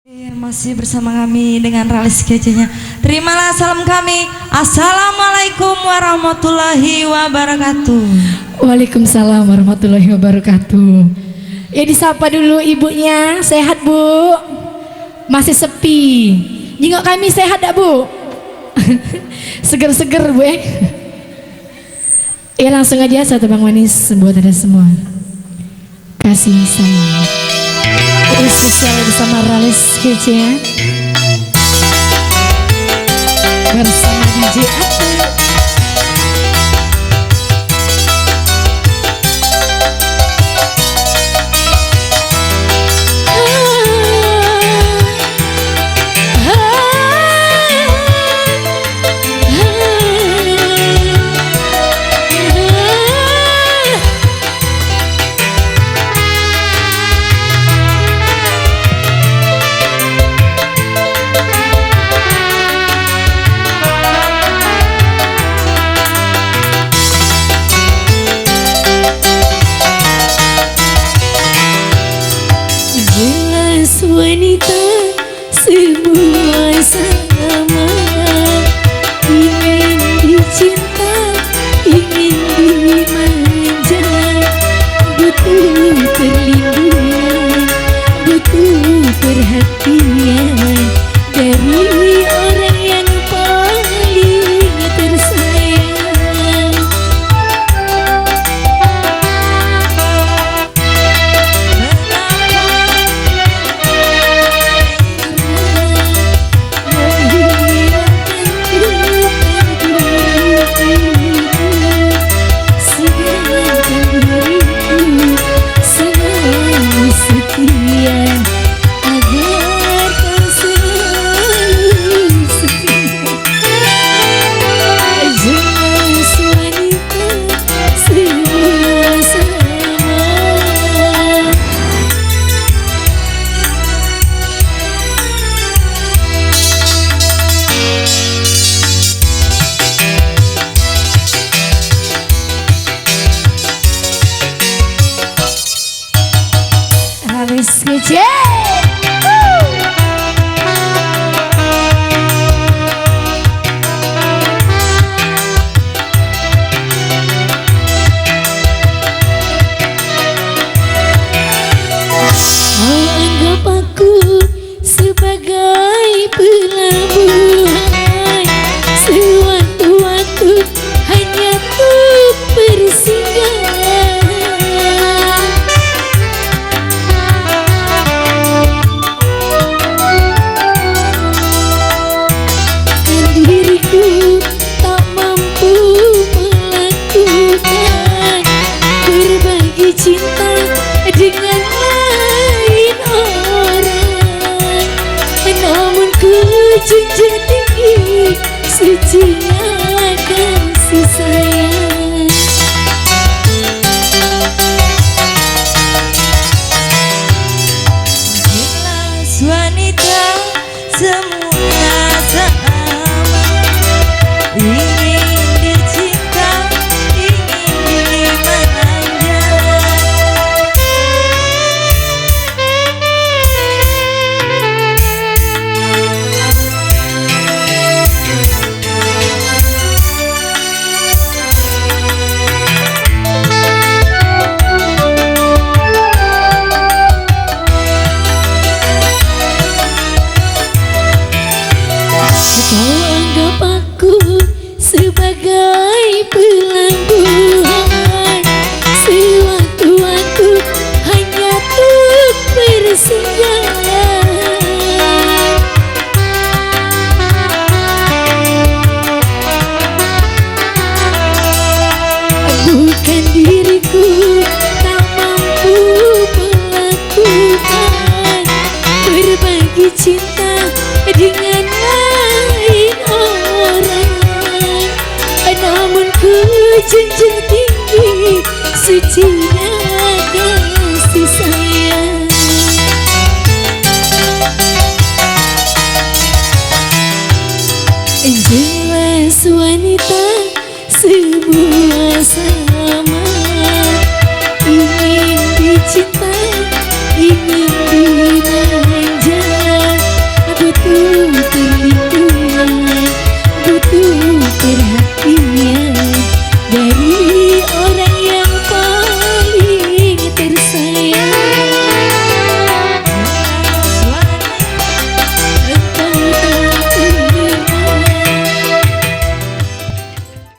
Masih bersama kami dengan Ralis kecenya. Terimalah salam kami. Assalamualaikum warahmatullahi wabarakatuh. Waalaikumsalam warahmatullahi wabarakatuh. Ya disapa dulu ibunya. Sehat bu? Masih sepi. Jengok kami sehat dak bu? Seger-seger bu ya. Ya langsung aja satu bang manis buat ada semua. Kasih sayang. Spesial bersama Ralis kece bersama DJ Ata. Wanita semua sama, ingin dicinta, ingin dimanja, butuh perlindungan, butuh perhatian dari orang yang paling tersayang. Ralis kece. Anggap aku sebagai pelabuhan, sewaktu-waktu hanya untuk bersinggah. Diriku tak mampu melakukan berbagi cinta dengan lain orang, namun ku junjung tinggi sucinya kasih sayang. Jelas wanita semua sama, ingin dicinta, ingin dimanja. Kau anggap aku sebagai pelabuhan, sewaktu-waktu hanya untuk bersinggah. Bukan diriku tak mampu melakukan berbagi cinta dengan lain orang, namun ku junjung tinggi sucinya kasih sayang. Jelas wanita semua sama,